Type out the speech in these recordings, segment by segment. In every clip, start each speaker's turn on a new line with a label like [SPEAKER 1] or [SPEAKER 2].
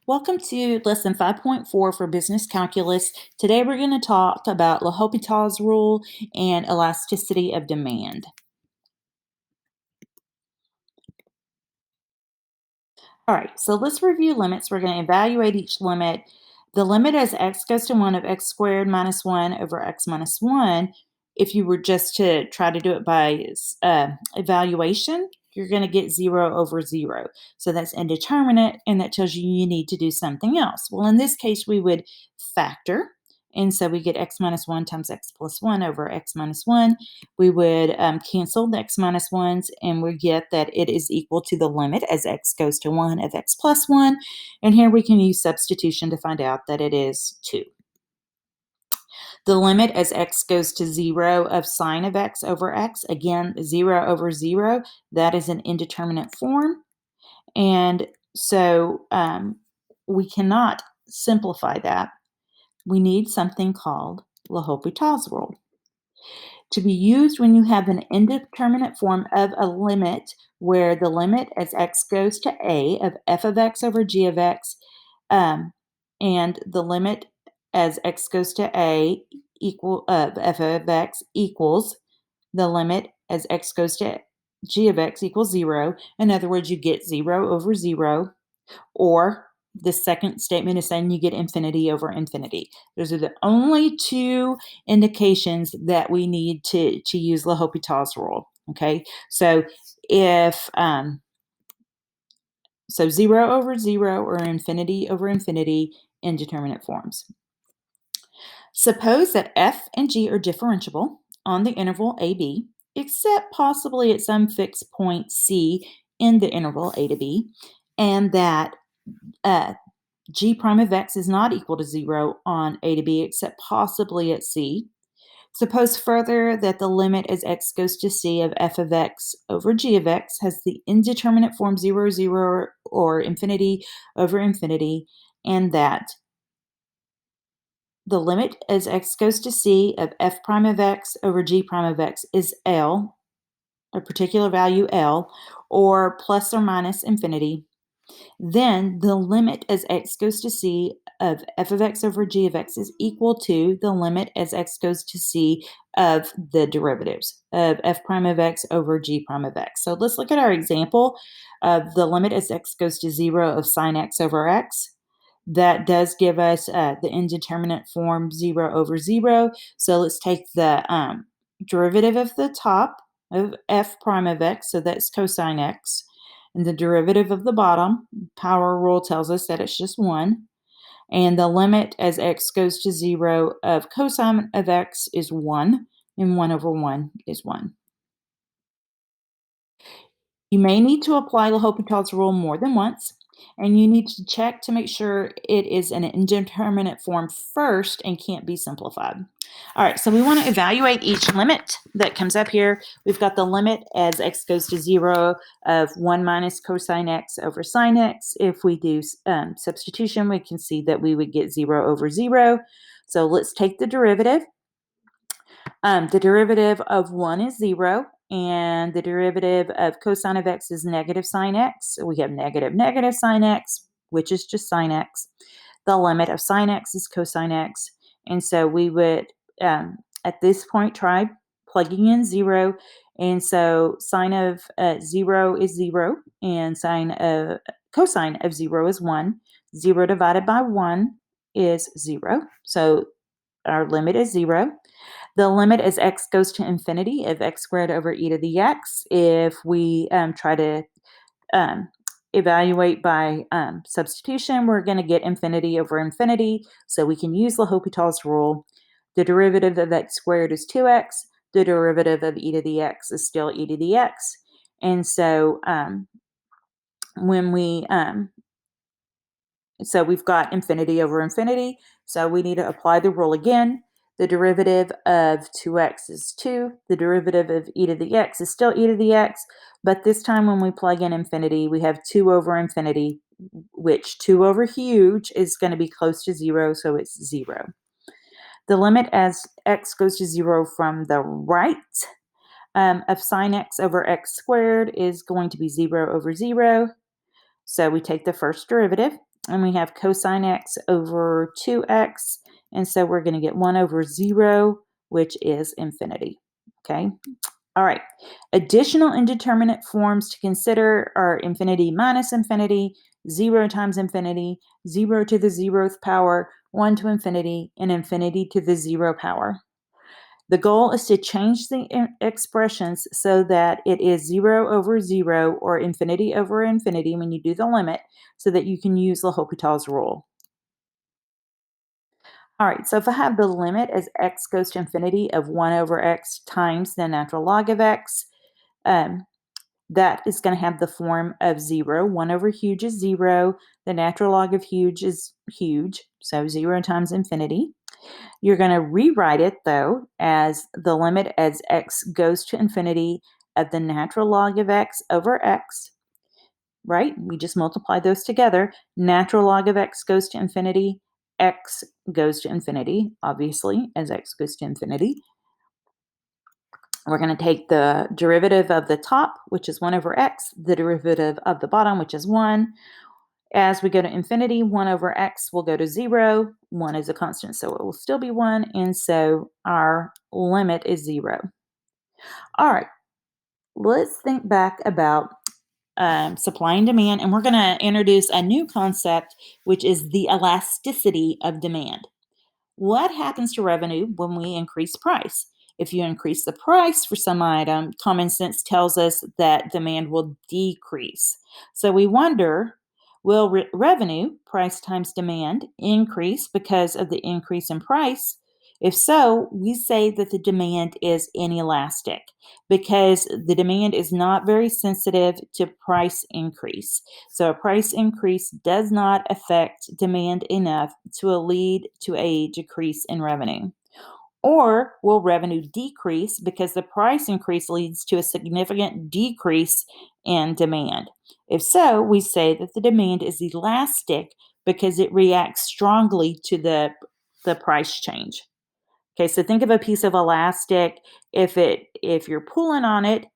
[SPEAKER 1] Welcome to lesson 5.4 for business calculus. Today we're going to talk about LHopitals Rule and elasticity of demand. All right, so let's review limits. We're going to evaluate each limit. The limit as x goes to 1 of x squared minus 1 over x minus 1. If you were just to try to do it by evaluation, you're going to get 0 over 0. So that's indeterminate, and that tells you you need to do something else. Well, in this case, we would factor. And so we get x minus 1 times x plus 1 over x minus 1. We would cancel the x minus 1s, and we get that it is equal to the limit as x goes to 1 of x plus 1. And here we can use substitution to find out that it is 2. The limit as x goes to 0 of sine of x over x, again, 0 over 0, that is an indeterminate form. And so we cannot simplify that. We need something called LHopitals Rule to be used when you have an indeterminate form of a limit where the limit as x goes to a of f of x over g of x, and the limit as x goes to a equal of f of x equals the limit as x goes to g of x equals 0. In other words, you get 0 over 0, or the second statement is saying you get infinity over infinity. Those are the only two indications that we need to use LHopitals rule. Okay, so if 0 over 0 or infinity over infinity, indeterminate forms. Suppose that f and g are differentiable on the interval AB, except possibly at some fixed point C in the interval A to B, and that g prime of x is not equal to 0 on A to B except possibly at C. Suppose further that the limit as x goes to C of f of x over g of x has the indeterminate form 0, 0, or infinity over infinity, and that the limit as x goes to C of f prime of x over g prime of x is L, a particular value L, or plus or minus infinity. Then the limit as x goes to C of f of x over g of x is equal to the limit as x goes to C of the derivatives of f prime of x over g prime of x. So let's look at our example of the limit as x goes to 0 of sine x over x. That does give us the indeterminate form 0 over 0. So let's take the derivative of the top of f prime of x, so that's cosine x, and the derivative of the bottom, power rule tells us that it's just 1. And the limit as x goes to 0 of cosine of x is 1, and 1 over 1 is 1. You may need to apply LHopitals rule more than once, and you need to check to make sure it is an indeterminate form first and can't be simplified. All right, so we want to evaluate each limit that comes up here. We've got the limit as x goes to 0 of 1 minus cosine x over sine x. If we do substitution, we can see that we would get 0 over 0. So let's take the derivative. The derivative of 1 is 0, and the derivative of cosine of x is negative sine x. So we have negative sine x, which is just sine x. The limit of sine x is cosine x. And so we would, at this point, try plugging in 0. And so sine of 0 is 0, and cosine of 0 is 1. 0 divided by 1 is 0. So our limit is 0. The limit as x goes to infinity of x squared over e to the x. If we try to evaluate by substitution, we're going to get infinity over infinity, so we can use LHopitals rule. The derivative of x squared is 2x. The derivative of e to the x is still e to the x. And so when we so we've got infinity over infinity, so we need to apply the rule again. The derivative of 2x is 2. The derivative of e to the x is still e to the x, but this time when we plug in infinity, we have 2 over infinity, which 2 over huge is going to be close to 0, so it's 0. The limit as x goes to 0 from the right of sine x over x squared is going to be 0 over 0. So we take the first derivative. and we have cosine x over 2x, and so we're going to get 1 over 0, which is infinity. Okay. All right. Additional indeterminate forms to consider are infinity minus infinity, 0 times infinity, 0 to the 0th power, 1 to infinity, and infinity to the 0 power. The goal is to change the expressions so that it is 0 over 0 or infinity over infinity when you do the limit, so that you can use LHopitals Rule. All right, so if I have the limit as x goes to infinity of 1 over x times the natural log of x, that is going to have the form of 0. 1 over huge is 0. The natural log of huge is huge, so 0 times infinity. You're going to rewrite it, though, as the limit as x goes to infinity of the natural log of x over x, right? We just multiply those together. Natural log of x goes to infinity. X goes to infinity, obviously, as x goes to infinity. We're going to take the derivative of the top, which is 1 over x, the derivative of the bottom, which is 1. As we go to infinity, 1 over x will go to 0. 1 is a constant, so it will still be 1, and so our limit is 0. All right, let's think back about supply and demand, and we're going to introduce a new concept, which is the elasticity of demand. What happens to revenue when we increase price? If you increase the price for some item, common sense tells us that demand will decrease. So we wonder, will revenue, price times demand, increase because of the increase in price? If so, we say that the demand is inelastic because the demand is not very sensitive to price increase. So a price increase does not affect demand enough to lead to a decrease in revenue. Or will revenue decrease because the price increase leads to a significant decrease in demand? If so, we say that the demand is elastic because it reacts strongly to the price change. Okay, so think of a piece of elastic. If you're pulling on it,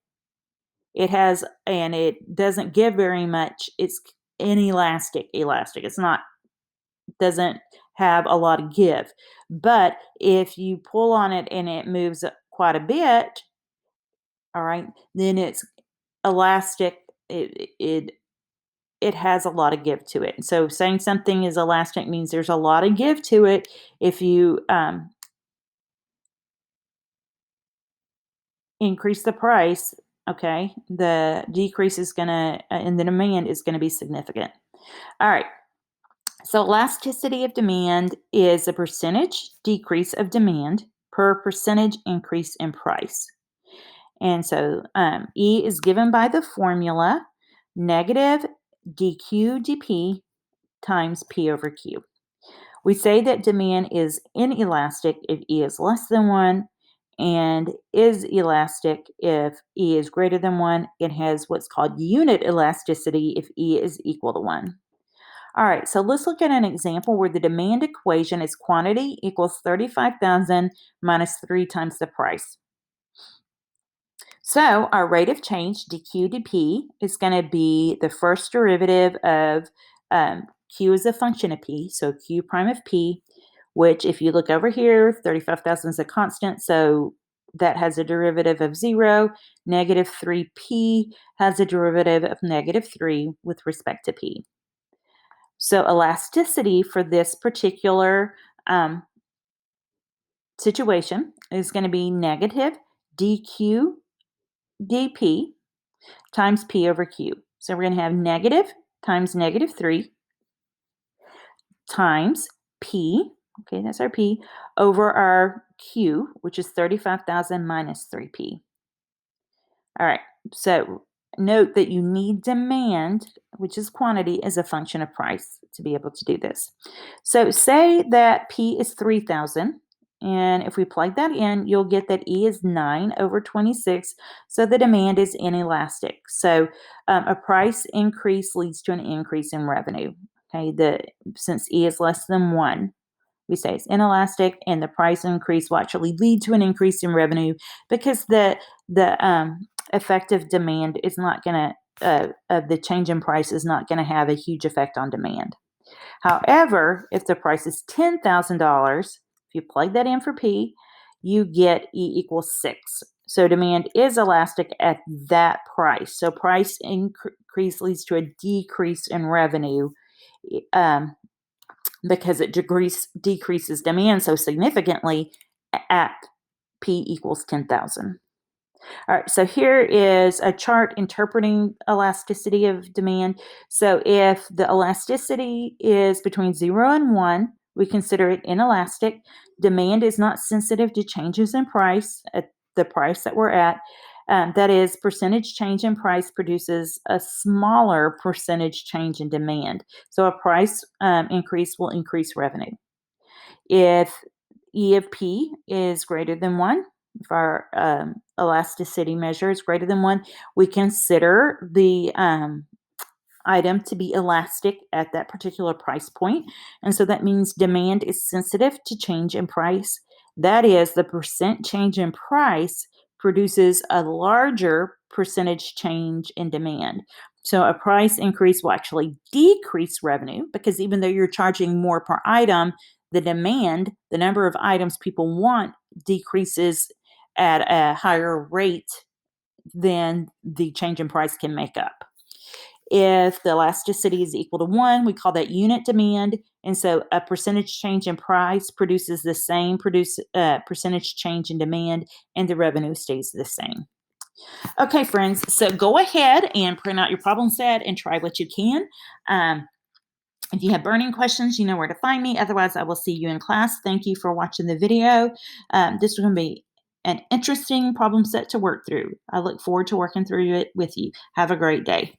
[SPEAKER 1] it doesn't give very much. It's inelastic. It's not doesn't have a lot of give. But if you pull on it and it moves quite a bit, all right, then it's elastic. It has a lot of give to it. So saying something is elastic means there's a lot of give to it. If you increase the price, okay, the decrease is going to, and the demand is going to be significant. All right. So elasticity of demand is a percentage decrease of demand per percentage increase in price. And so E is given by the formula negative dq dp times P over Q. We say that demand is inelastic if E is less than 1 and is elastic if E is greater than 1. It has what's called unit elasticity if E is equal to 1. All right, so let's look at an example where the demand equation is quantity equals 35,000 minus 3 times the price. So our rate of change, dq dp, is going to be the first derivative of q is a function of p, so q prime of p, which if you look over here, 35,000 is a constant, so that has a derivative of 0. Negative 3p has a derivative of negative 3 with respect to p. So elasticity for this particular situation is going to be negative dq dp times P over Q. So we're going to have negative times negative 3 times P, okay, that's our P, over our Q, which is 35,000 minus 3P. All right, so note that you need demand, which is quantity, as a function of price to be able to do this. So say that P is 3,000. And if we plug that in, you'll get that E is 9 over 26. So the demand is inelastic. So a price increase leads to an increase in revenue. Okay, since E is less than 1, we say it's inelastic, and the price increase will actually lead to an increase in revenue because the effective demand is not going to, the change in price is not going to have a huge effect on demand. However, if the price is $10,000, if you plug that in for P, you get E equals 6. So demand is elastic at that price. So price increase leads to a decrease in revenue because it decreases demand so significantly at P equals 10,000. All right, so here is a chart interpreting elasticity of demand. So if the elasticity is between 0 and 1, we consider it inelastic. Demand is not sensitive to changes in price at the price that we're at. That is, percentage change in price produces a smaller percentage change in demand. So a price increase will increase revenue. If E of P is greater than 1, if our elasticity measure is greater than 1, we consider the item to be elastic at that particular price point. And so that means demand is sensitive to change in price. That is, the percent change in price produces a larger percentage change in demand. So a price increase will actually decrease revenue because even though you're charging more per item, the demand, the number of items people want, decreases at a higher rate than the change in price can make up. If the elasticity is equal to 1, we call that unit demand. And so a percentage change in price produces the same percentage change in demand, and the revenue stays the same. Okay, friends, so go ahead and print out your problem set and try what you can. If you have burning questions, you know where to find me. Otherwise, I will see you in class. Thank you for watching the video. This is going to be an interesting problem set to work through. I look forward to working through it with you. Have a great day.